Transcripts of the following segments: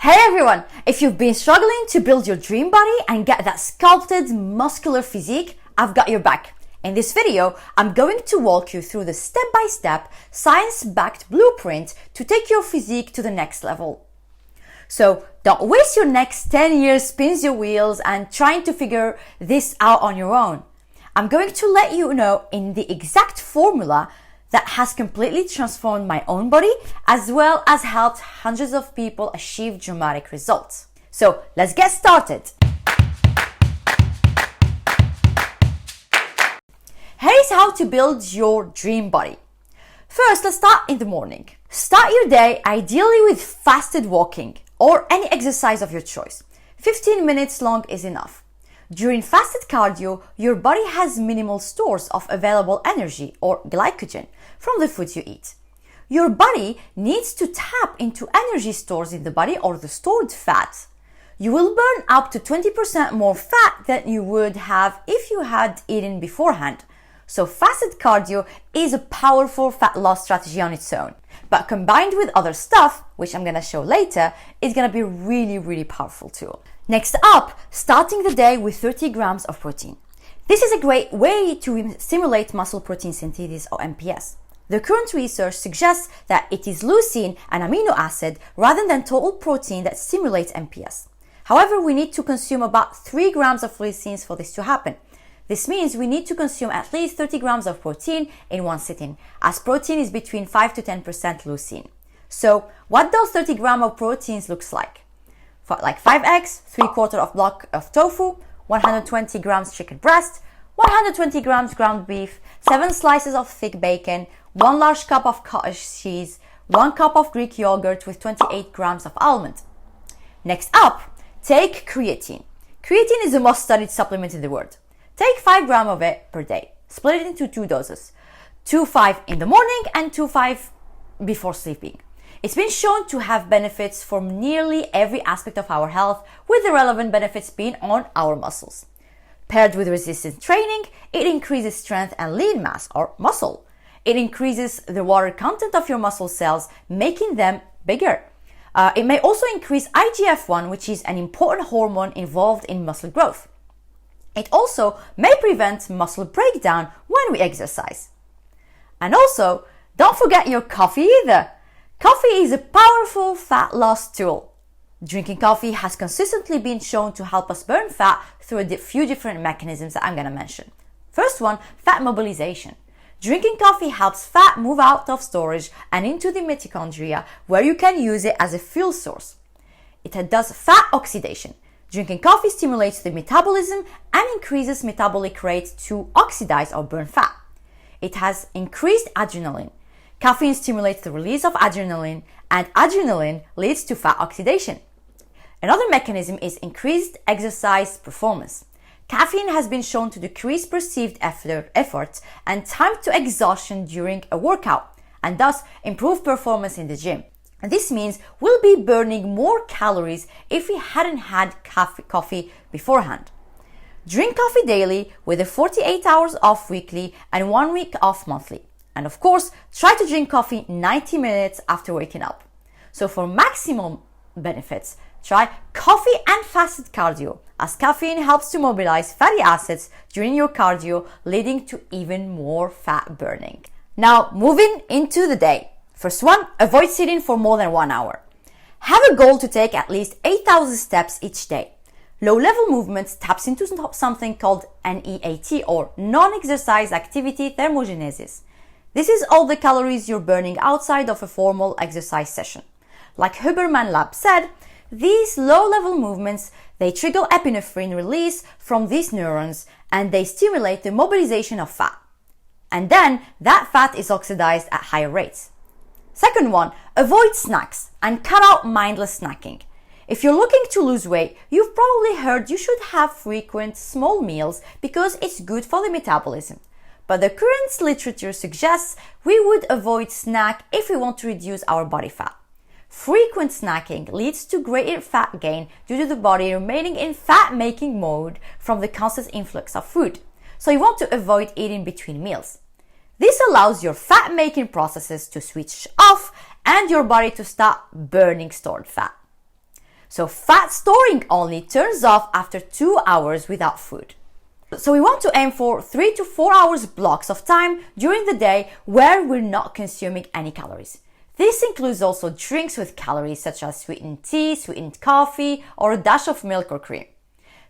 Hey everyone! If you've been struggling to build your dream body and get that sculpted, muscular physique, I've got your back. In this video, I'm going to walk you through the step-by-step, science-backed blueprint to take your physique to the next level. So don't waste your next 10 years spinning your wheels and trying to figure this out on your own. I'm going to let you know in the exact formula that has completely transformed my own body, as well as helped hundreds of people achieve dramatic results. So let's get started. Here's how to build your dream body. First, let's start in the morning. Start your day ideally with fasted walking or any exercise of your choice. 15 minutes long is enough. During fasted cardio, your body has minimal stores of available energy or glycogen from the food you eat. Your body needs to tap into energy stores in the body or the stored fat. You will burn up to 20% more fat than you would have if you had eaten beforehand. So fasted cardio is a powerful fat loss strategy on its own. But combined with other stuff, which I'm gonna show later, it's gonna be really powerful tool. Next up, starting the day with 30 grams of protein. This is a great way to stimulate muscle protein synthesis or MPS. The current research suggests that it is leucine and amino acid rather than total protein that stimulates MPS. However, we need to consume about 3 grams of leucines for this to happen. This means we need to consume at least 30 grams of protein in one sitting, as protein is between 5 to 10% leucine. So what does 30 grams of proteins looks like? Like 5 eggs, 3/4 of block of tofu, 120 grams chicken breast, 120 grams ground beef, 7 slices of thick bacon, 1 large cup of cottage cheese, 1 cup of Greek yogurt with 28 grams of almond. Next up, take creatine. Creatine is the most studied supplement in the world. Take 5 grams of it per day. Split it into 2 doses. 2-5 in the morning and 2-5 before sleeping. It's been shown to have benefits for nearly every aspect of our health, with the relevant benefits being on our muscles. Paired with resistance training, it increases strength and lean mass or muscle. It increases the water content of your muscle cells, making them bigger. It may also increase IGF-1, which is an important hormone involved in muscle growth. It also may prevent muscle breakdown when we exercise. And also, don't forget your coffee either. Coffee is a powerful fat loss tool. Drinking coffee has consistently been shown to help us burn fat through a few different mechanisms that I'm going to mention. First one, fat mobilization. Drinking coffee helps fat move out of storage and into the mitochondria, where you can use it as a fuel source. It does fat oxidation. Drinking coffee stimulates the metabolism and increases metabolic rate to oxidize or burn fat. It has increased adrenaline. Caffeine stimulates the release of adrenaline, and adrenaline leads to fat oxidation. Another mechanism is increased exercise performance. Caffeine has been shown to decrease perceived effort and time to exhaustion during a workout, and thus improve performance in the gym. And this means we'll be burning more calories if we hadn't had coffee beforehand. Drink coffee daily with a 48 hours off weekly and 1 week off monthly. And of course, try to drink coffee 90 minutes after waking up. So for maximum benefits, try coffee and fasted cardio, as caffeine helps to mobilize fatty acids during your cardio, leading to even more fat burning. Now, moving into the day. First one, avoid sitting for more than 1 hour. Have a goal to take at least 8,000 steps each day. Low-level movements taps into something called NEAT, or non-exercise activity thermogenesis. This is all the calories you're burning outside of a formal exercise session. Like Huberman Lab said, these low-level movements, they trigger epinephrine release from these neurons, and they stimulate the mobilization of fat. And then that fat is oxidized at higher rates. Second one, avoid snacks and cut out mindless snacking. If you're looking to lose weight, you've probably heard you should have frequent small meals because it's good for the metabolism. But the current literature suggests we would avoid snack if we want to reduce our body fat. Frequent snacking leads to greater fat gain due to the body remaining in fat-making mode from the constant influx of food. So you want to avoid eating between meals. This allows your fat-making processes to switch off and your body to start burning stored fat. So fat storing only turns off after 2 hours without food. So we want to aim for 3 to 4 hours blocks of time during the day where we're not consuming any calories. This includes also drinks with calories such as sweetened tea, sweetened coffee, or a dash of milk or cream.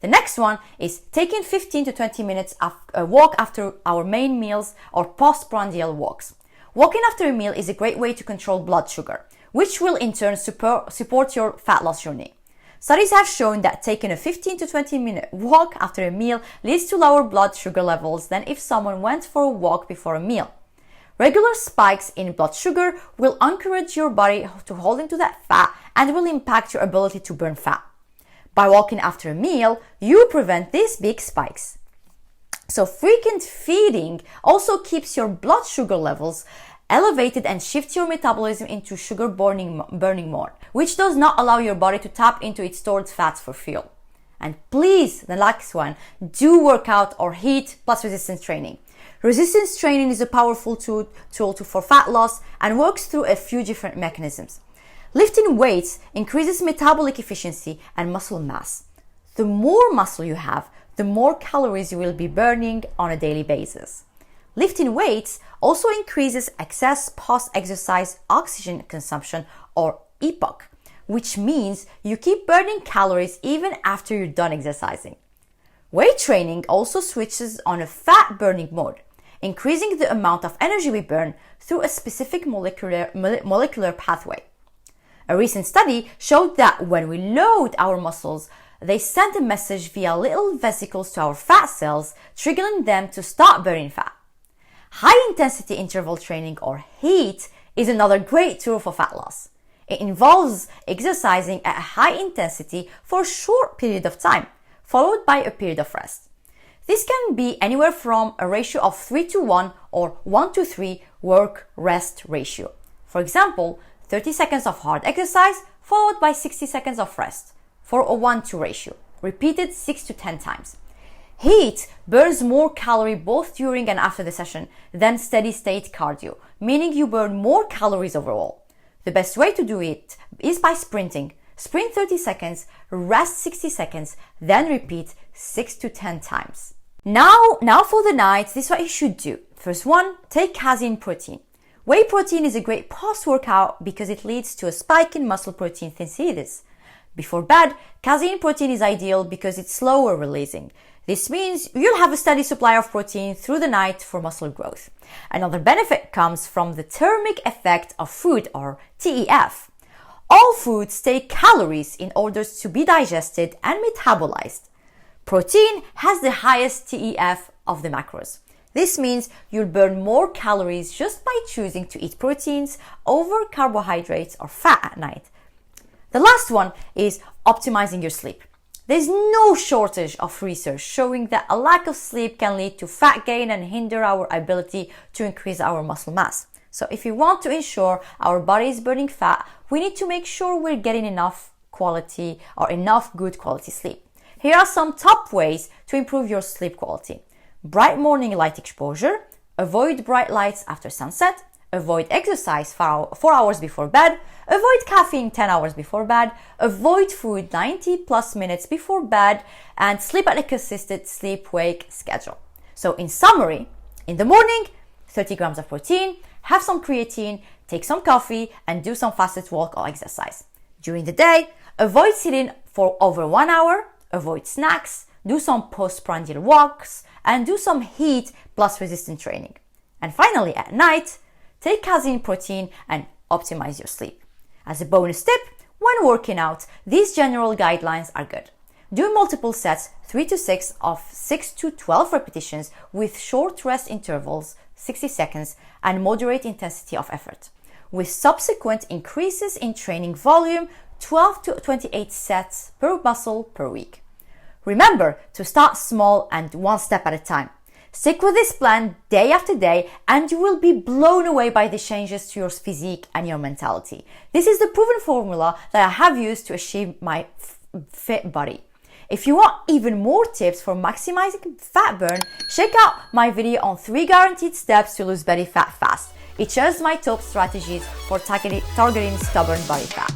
The next one is taking 15 to 20 minutes walk after our main meals or postprandial walks. Walking after a meal is a great way to control blood sugar, which will in turn support your fat loss journey. Studies have shown that taking a 15 to 20 minute walk after a meal leads to lower blood sugar levels than if someone went for a walk before a meal. Regular spikes in blood sugar will encourage your body to hold into that fat and will impact your ability to burn fat. By walking after a meal, you prevent these big spikes. So frequent feeding also keeps your blood sugar levels elevated and shifts your metabolism into sugar burning mode, which does not allow your body to tap into its stored fats for fuel. And please, the last one, do workout or HIIT plus resistance training. Resistance training is a powerful tool for fat loss and works through a few different mechanisms. Lifting weights increases metabolic efficiency and muscle mass. The more muscle you have, the more calories you will be burning on a daily basis. Lifting weights also increases excess post-exercise oxygen consumption or EPOC, which means you keep burning calories even after you're done exercising. Weight training also switches on a fat burning mode, increasing the amount of energy we burn through a specific molecular pathway. A recent study showed that when we load our muscles, they send a message via little vesicles to our fat cells, triggering them to start burning fat. High-intensity interval training or HIIT is another great tool for fat loss. It involves exercising at a high intensity for a short period of time, followed by a period of rest. This can be anywhere from a ratio of 3:1 or 1:3 work-rest ratio. For example, 30 seconds of hard exercise followed by 60 seconds of rest for a 1:2 ratio, repeated 6 to 10 times. HIIT burns more calories both during and after the session than steady-state cardio, meaning you burn more calories overall. The best way to do it is by sprinting. Sprint 30 seconds, rest 60 seconds, then repeat 6 to 10 times. Now for the night, this is what you should do. First one, take casein protein. Whey protein is a great post-workout because it leads to a spike in muscle protein synthesis. Before bed, casein protein is ideal because it's slower releasing. This means you'll have a steady supply of protein through the night for muscle growth. Another benefit comes from the thermic effect of food, or TEF. All foods take calories in order to be digested and metabolized. Protein has the highest TEF of the macros. This means you'll burn more calories just by choosing to eat proteins over carbohydrates or fat at night. The last one is optimizing your sleep. There's no shortage of research showing that a lack of sleep can lead to fat gain and hinder our ability to increase our muscle mass. So if you want to ensure our body is burning fat, we need to make sure we're getting enough quality or enough good quality sleep. Here are some top ways to improve your sleep quality. Bright morning light exposure, avoid bright lights after sunset, avoid exercise 4 hours before bed, avoid caffeine 10 hours before bed, avoid food 90 plus minutes before bed, and sleep at a consistent sleep-wake schedule. So in summary, in the morning, 30 grams of protein, have some creatine, take some coffee, and do some fasted walk or exercise. During the day, avoid sitting for over 1 hour, avoid snacks, do some postprandial walks, and do some HIIT plus resistance training. And finally, at night, take casein protein and optimize your sleep. As a bonus tip, when working out, these general guidelines are good. Do multiple sets, 3 to 6 of 6 to 12 repetitions with short rest intervals, 60 seconds, and moderate intensity of effort, with subsequent increases in training volume, 12 to 28 sets per muscle per week. Remember to start small and one step at a time. Stick with this plan day after day and you will be blown away by the changes to your physique and your mentality. This is the proven formula that I have used to achieve my fit body. If you want even more tips for maximizing fat burn, check out my video on 3 guaranteed steps to lose belly fat fast. It shares my top strategies for targeting stubborn body fat.